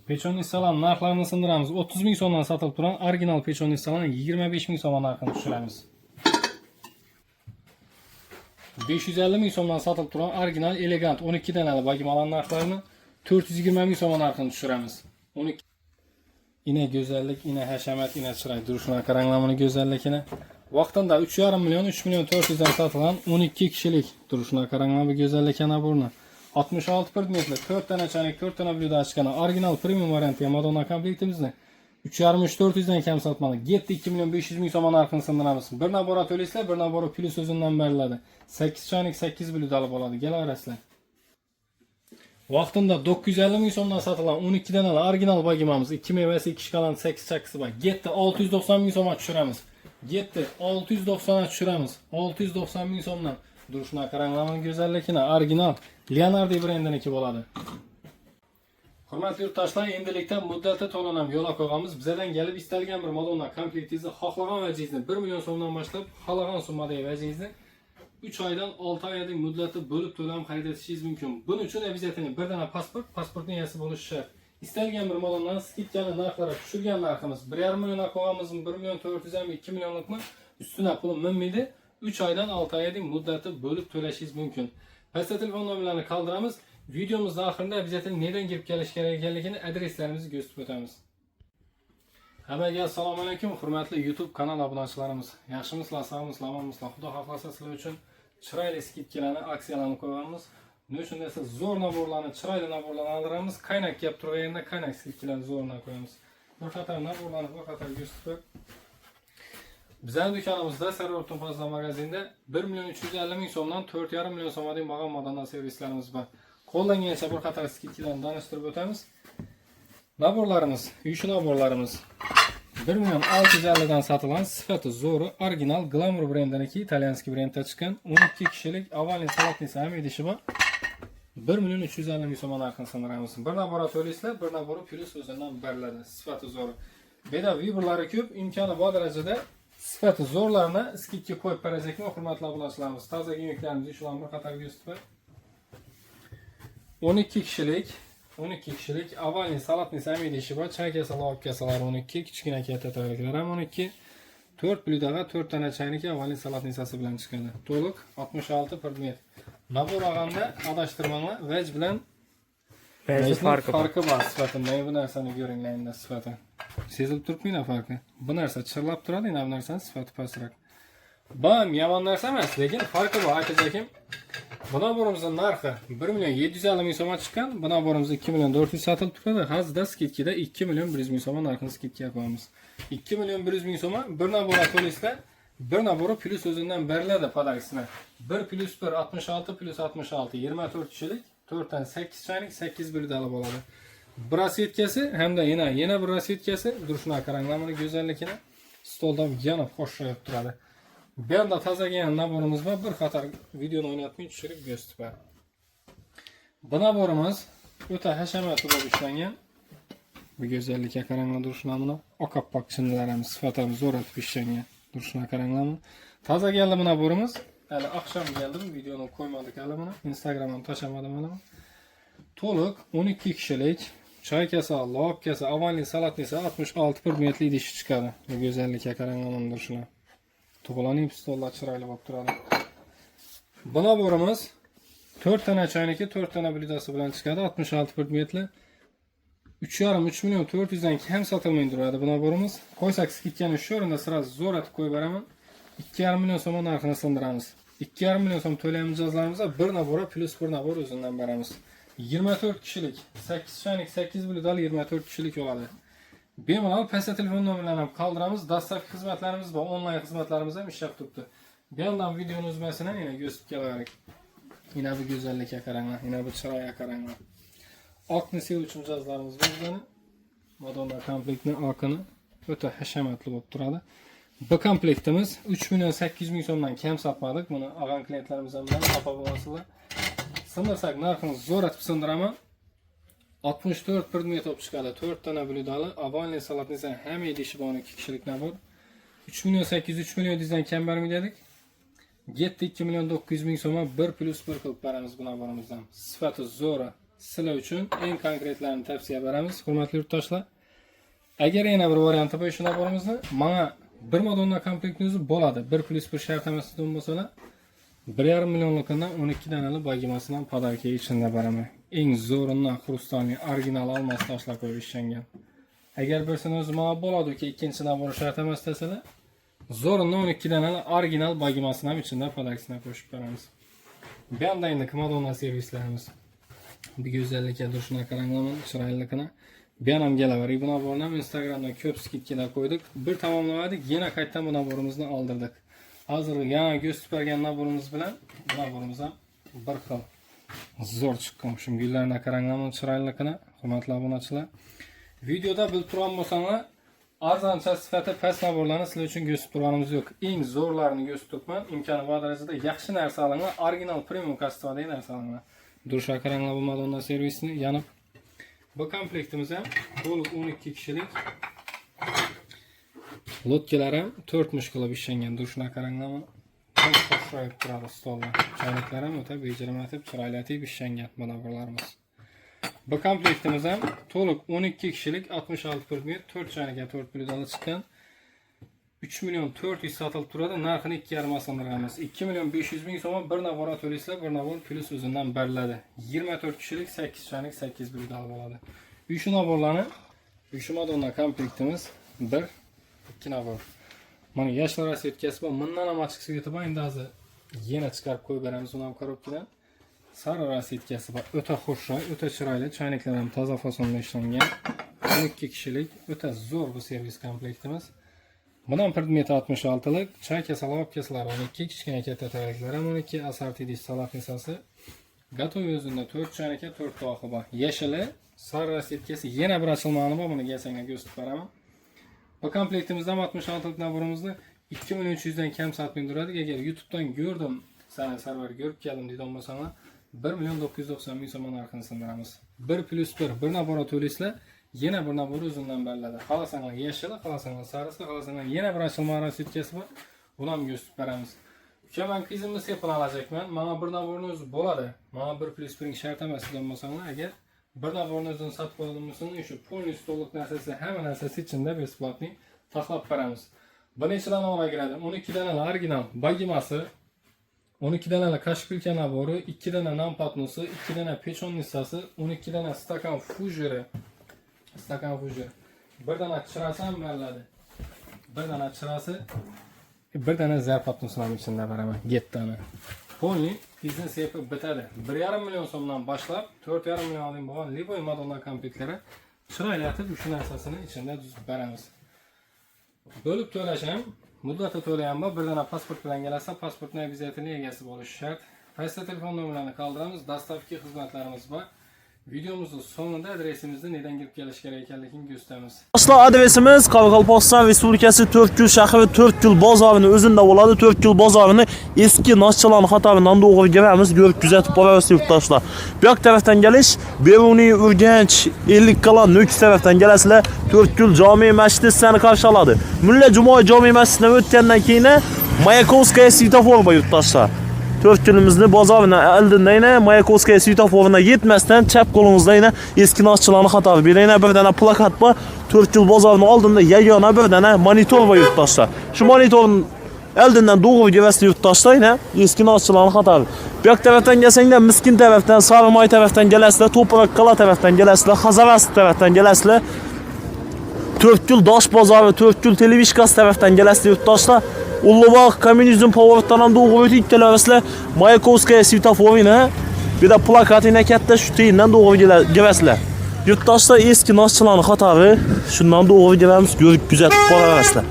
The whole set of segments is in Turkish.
Pechonli salam narxlarini sindiramiz. 30 ming so'mdan sotilib turgan original pechonli salamni 25 ming so'mdan narxini tushiramiz. 550 ming so'mdan sotilib turgan original elegant 12 danali bagimalan narxlarini 420 ming so'mdan narxini tushiramiz. 12 Yine güzellik, yine hashamat, yine chiroy durishini qaranglamini go'zalligini. Vaqtida 3,5 million, 3 million 400 dan sotilgan 12 kishilik durishini qaranglamini go'zalligini burni. 66 metr, 4 tane çaynak, 4 tane blüda açıkan orijinal premium variantı Madonna komplektimizni 3,5-400 dan kam satmadık. Getdi 2 milyon 500 ming so'm narxini sindiramiz. Bir nabora to'laysizlar, bir nabora plus o'zidan beriladi. 8 çaynak 8 blüdalı bo'ladi. Kelaverasizlar. Vaqtida 950 ming so'mdan sotilgan 12 danali original bagimamiz 2 mevasi 2 shkalan 8 chakkisi bor. Getdi 690 ming so'mga tushiramiz. Getdi 690 ga tushiramiz. 690 ming so'mdan durishini qaranglamini go'zalligini original Leonardo brendiniki bo'ladi. Hurmatli yurtdoshlar, endilikda muddati to'lanam yo'l qo'yganmiz. Bizdan kelib istalgan bir Madonna komplektingizni xohlagan vajizni 1 million so'mdan boshlab xohlagan summadagi vajizni 3 oydan 6 oyga muddati bo'lib to'lam xarid etishingiz mumkin. Buning uchun обязательно bir dana pasportning egasi bo'lishi shart. Istalgan bir Madonnani skidkani narxlari tushirgan narximiz 1,5 million qo'yganmizmi, 1 million 400 ham 2 millionlikmi ustuna pul minmaydi. 3 oydan 6 oyga muddati bo'lib to'lashingiz mumkin. Pastda telefon nomerlarini qoldiramiz. Videomizning oxirida обязательно neden girib kelish kerak ekanligini adreslarimizni ko'rsatib o'tamiz. Hammaga assalomu alaykum, hurmatli YouTube kanal obunachilarimiz. Yaxshimisizlar, sog'misizlar, omonmisizlar? Xudo xohlasa sizlar uchun chiroyli skidkalarni, aksiyalarni qo'yamiz. Nima uchun desa, zo'r naborlarni, chiroyli naborlarni oldiramiz. Qaynak kelib turganda qaynak skidkalarni zo'rna qo'yamiz. Bir qator naborlarni bir qator ko'rsatib bizning do'konimizda Sarvar Tunfazla magazinda 1 million 350 ming so'mdan 4,5 million so'mga bo'lgan Madonna servislarimiz bor. Qo'llangancha bir qator skidkalarni tanishtirib o'tamiz. Naborlarimiz, uyushi naborlarimiz 1 million 650 dan sotilgan sifati zo'ri original Glamour brendiniki italyanskiy brendda chiqqan 12 kishilik avalin salatni sami idishi bor. 1 million 350 ming so'm narxini sindiramiz. Bir nabora to'laysizlar, bir nabora plus o'zidan beriladi. Sifati zo'ri. Beda vibrlari ko'p, imkoni bor darajada sifati zo'rlarni skidga qo'yib berazakmi, hurmatli obunachilarimiz. Toza kiyimlarimizni shularni bir qator ko'rsatib 12 kishilik avalin salatni sami idishi bor. Chay kasali, ob kasalar 12, kichkina kattaliklar ham 12. 4 blüdaga 4 tane çaynak avalin salatni sasi bilan chiqadi. To'liq 66 predmet. Nabor olganda adashtirmanglar, vej bilan farqi bor sifatida. Bu narsani ko'ringlar endi sifati. Sezilib turibmi farqi? Bu narsa chirlab turadi, bu narsani sifati pastroq. Bam, yomon narsa emas, lekin farqi bor. Aytajakim, bu naborimizning narxi 1 million 750 ming so'mga chiqqan, bu naborimiz 2 million 400 sotilib turadi. Hozirda skidkada 2 million 100 ming so'm narxini skidga qo'yamiz. 2 million 100 ming so'm bir nabora to'laysizlar, bir nabora plus o'zidan beriladi podarkasini. 1 plus 1 66 plus 66 24 kishilik 4 dan 8 chaynak 8 blüdalı bo'ladi. Bir rasyetkasi hamda yana bir rasyetkasi durishini qaranglamini go'zalligini stolda yana xo'shlayib turadi. Bu yerda tozagan naborimiz bor, bir qator videoni o'ynatmay tushirib ko'rsatib. Bu naborimiz o'ta hashamatli bo'lib ishlangan. Bu go'zallikka qaranglar durishini, oqappoq chinlarimiz sifatini zo'r etib ishlangan. Durishini qaranglar. Tozagan bu naborimiz hali oqshom keldim, videoni qo'ymadik hali buni. Instagramdan tashlamadim hali. To'liq 12 kishilik choy kasa, lob kasa, avalin salatni esa 66 predmetli idishi chiqadi. Bu go'zallikka qaranglar durishini. Tug'ulaning pistollar chiroyli bo'lib turadi. Bu naborimiz 4 tane chaynaki, 4 tane blüdasi bilan chiqadi, 66 predmetli. 3,5 million 400 dan kam sotilmay turadi bu naborimiz. Qo'ysak skidkani shu o'rinda sirasi zo'r etib qo'yib beraman. 2,5 million so'm narxini sindiramiz. 2,5 million so'm to'laymiz mijozlarimizga bir nabora plus bir nabor o'zidan beramiz. 24 kishilik, 8 chaynak, 8 blüdali 24 kishilik bo'ladi. Bemalol pastda telefon nomerlarini ham qoldiramiz. Dastlabki xizmatlarimiz va onlayn xizmatlarimiz ham ishlab turibdi. Bemalol videoni o'zmasidan yana ko'rsatib kelaverik. Yana bu go'zallikka qaranglar, yana bu chiroyga qaranglar. Oqni sevuvchi mijozlarimiz bor bizning. Madonna komplektning oqini o'ta hashamatli bo'lib turadi. Bu komplektimiz 3 million 800 ming so'mdan kam sotmadik. Buni olgan klientlarimiz ham bilan topa olasizlar. Sindirsak narxini zo'r etib sindiraman. 64 predmet olib chiqadi. 4 tane blüdalı avalin salatni esa hamma idishi bor 2 kishilik nabor. 3 million 800 3 million dizdan kam bermaydik. Getdi 2 million 900 ming so'm 1 plus 1 qilib beramiz bu naborimizdan. Sifati zo'r, sizlar uchun eng konkretlarini tavsiya beramiz, hurmatli yurtdoshlar. Agar yana bir varianti bor shu naborimizni, mana 1 Madonna komplektingiz bo'ladi. 1+1 shart emas degan bo'lsalar, 1,5 millionlikdan 12 danali bagimasidan podarka ichida beraman. Eng zo'rindan xrustalni original olmas toshlar qo'yib ishlangan. Agar birsini o'zi mana bo'ladi-ki, ikkinchi nabor shart emas desalar, zo'rindan 12 danali original bagimasidan ham ichida podarkasini qo'shib beramiz. Bu ham endi Madonna servislarimiz. Bir güzellikka duruşuna qaranglar, chiroyliligini. Bu ham kelaver. Bu naborni ham Instagramda ko'p skidkalar qo'ydik. Bir tamomladik, yana qaytadan bu naborimizni oldirdik. Hozir yana ko'z tutgan naborimiz bilan bu naborimiz ham bir xil zo'r chiqqan. Shu gullarni qaranglar, chiroyliligini, hurmatli obunachilar. Videoda bilib turgan bo'lsanglar, arzoncha sifati past naborlarni sizlar uchun ko'rsatib turganimiz yo'q. Eng zo'rlarini ko'rsatib turibman. Imkoni bor darajada yaxshi narsa olinglar, original premium kastodagi narsa olinglar. Duruşa qaranglar, bu Madonna servisini yanib. Bu komplektimizda to'liq 12 kishilik lotkalar ham 4 mush qilib ishlangan. Duruşa qaranglar, qo'shib turadi stollar. Chayliklar ham o'ta bejirim chiroylatib ishlangan bu naborlarimiz. Bu komplektimiz ham to'liq 12 kishilik 66 pulga 4 chaylikga 4 puldan chiqqan. 3 milyon 400 satılıp turadi. Narxini 2,5 asandıramiz. 2 milyon 500 bin so'm bir navor to'laysizlar, bir navor plus o'zidan beriladi. 24 kishilik 8 chaylik 8 pul olib oladi. Shu navorlarni, shu Madonna komplektimiz 1 2 navor. Mana yoshlar arasida yetkazib, bundan ham ochiqsiz yetib, endi hozir yana chiqarib qo'yib beramiz uni ham korobkadan. Sar arasida yetkazib, o'ta xushro'y, o'ta chiroyli chayliklar ham toza fasonda ishlangan. 12 kishilik o'ta zo'r bu servis komplektimiz. Bundan predmeti 66'lık, çay kesalar, kesalar 12, kichkina katta taraklar ham 12, asartidish salaq nisasi. Gatoy o'zida 4 chanaka 4 to'g'ri bor. Yeshili, sariq rasietkasi yana bir ochilmagani bor, buni gelsanglar ko'rsatib beraman. Bu komplektimizda 66'lık naborimizni 2300 dan kam sotmay turadi. Agar YouTube'dan ko'rdim, sana server ko'rib keldim deydigan bo'lsanglar, 1.990.000 so'm narxini sindiramiz. 1+1 bir nabor to'laysizlar. Yana bir nabor o'zidan beriladi. Xohlasangiz yashil, xohlasangiz sarisi, xohlasangiz yana bir ochilma rasietkasi bor. Buni ham ko'rsatib beramiz. Ukaman qizimni sepib olacakman. Mana bir naborni o'zi bo'ladi. Mana 1+1 shart emas degan bo'lsanglar, agar bir naborni o'zini sotib oladigan shu polni stollik narsasi, hamma narsasi ichida besplatni taxlab beramiz. Buni ichidan olagiradi. 12 danali original bagimasi, 12 danali kashpilka nabori, 2 dana nan patnosi, 2 dana pechon nisasi, 12 dana stakan fujeri. Stakan fujeri. Bir dana chirasi ham beriladi. Bir dana chirasi, bir dana zarpatnosini ham ichida beraman. 7 dana. Polni biznes yapib bitadi. 1,5 million so'mdan boshlab 4,5 million olib bo'lgan Liboy Madonna kompleklari chiroylatib shu narsasini ichida tuzib beramiz. Bo'lib to'lash ham, muddati to'lagan bor. Bir dana pasport bilan kelsa, pasportning obязательный egasi bo'lishi shart. Qaysi telefon nomerlarini qoldiramiz, dostavka xizmatlarimiz bor. Videomuzun sonunda adresimizni neden girib kelish kerak ekanligini ko'rsatamiz. Do'stlar, adresimiz Qoraqalpog'iston Respublikasi 4 shahri 4 bozorini o'zida bo'ladi. 4 bozorini eski Noshchalan xatoridan to'g'ri giramiz, ko'rib kuzatib borasiz yurtdoshlar. Bu yoq tarafdan kelish, Beruniy, Urganch, 50 Qalan, Nukus tarafdan kelasizlar. 4 jome masjidi sizlarni qarshi oladi. Mulla Jumoy jome masjididan o'tgandan keyin Mayakovskaya svetofor bor yurtdoshlar. 4 kunimizni bozorini oldinda Mayakovskaya svetoforina yetmasdan chap qo'lingizda eski Noshchalan xatori berayna bir dana plakat bor. 4 yil bozorini oldinda yagona bir dana monitor bor yurtdoshlar. Shu monitorning oldindan to'g'ri girasizlar yurtdoshlar, eski Noshchalan xatori. Bu yoq tarafdan kelsanglar, Miskin tarafdan, Sarimoy tarafdan kelasizlar, To'piroq Qala tarafdan kelasizlar, Xazaras tarafdan kelasizlar. 4 yil Dosh bozori, 4 yil Televishkas tarafdan kelasizlar yurtdoshlar. Ulug'bog' kommunizm povortdan ham to'g'ri o'tib kelasizlar. Mayakovskaya svetoforina, bir de plakatina katta shu tiyindan to'g'ri girasizlar. Yurtdoshlar eski Noshchalan xatori, shundan to'g'ri giramiz, ko'rib kuzatib borasizlar.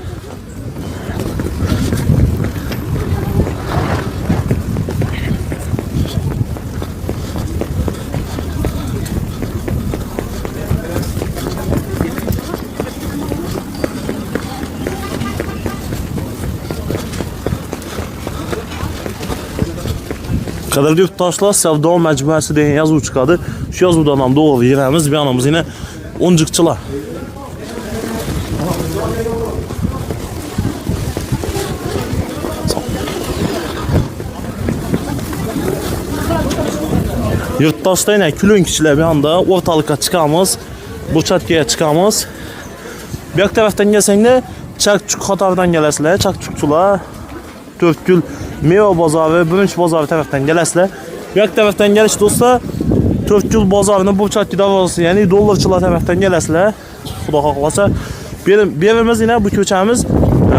Qadrli yurtdoshlar, savdo majmuasi degan yozuv chiqadi. Shu yozuvdan ham to'g'ri yuramiz. Bu yanimiz yana o'njiqchilar. Yurttaşda yine külün kişiler bir anda ortalığa çıkamız. Bu çatkaya çıkamız. Bir taraftan gelsen de Çakçuk Xatardan gələsilər, Çakçukçular, Törtgül Meyve bazarı, Bürünç bazarı taraftan gələsilər. Bir taraftan geliş dostlar, Törtgül bazarının bu çatkıda varsa, yani dollarçılar taraftan gələsilər. Xuda xahlasa. Birimiz yine bu köçemiz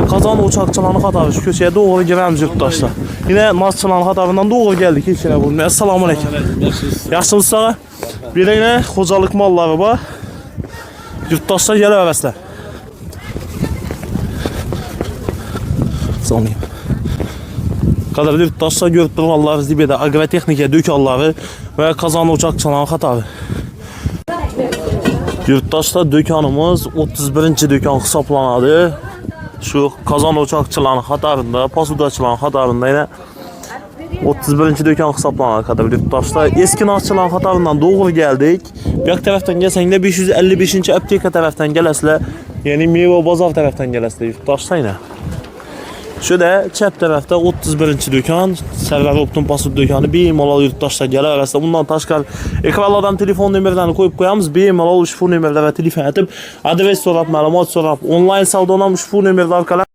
Kazan uçakçılarını Xatarı şu köçeye doğru giremiz yurttaşlar. Yine Nazçıların Xatarından doğru geldik içine bulmaya. Assalamu aleykum. Yaxşımızsa bir de yine xocalık malları var. Yurttaşlar gələ əvəslər. Sanmayayım. Kadar yurttaşlar görüp dururlar Zibe'de agrotexnika dükkanları ve Kazan uçakçıların Xatarı. Yurttaşlar dükkanımız 31. dükkan hesaplanadı. Şu Kazan uçakçıların Xatarında, Pasudaçıların Xatarında yine 31. dükkan hesaplanan kadar yurttaşlar. Eski Nazçıların Xatarından doğru geldik. Bir taraftan gelsen de 555. apteka taraftan gələsilər. Yani Meyve Bazar taraftan gələsilər yurttaşlar yine. Şöyle çep tarafta 31. dükkan, Server Optum Pasud dükkanı bemalol yurttaşlar gələ arasında. Bundan taşkar ekranlardan telefon nömrələrini koyup koyamız. Bemalol ushbu nömrələrə telefon edib adres sorab, məlumat sorab, onlayn savdodan ushbu nömrələr arqalı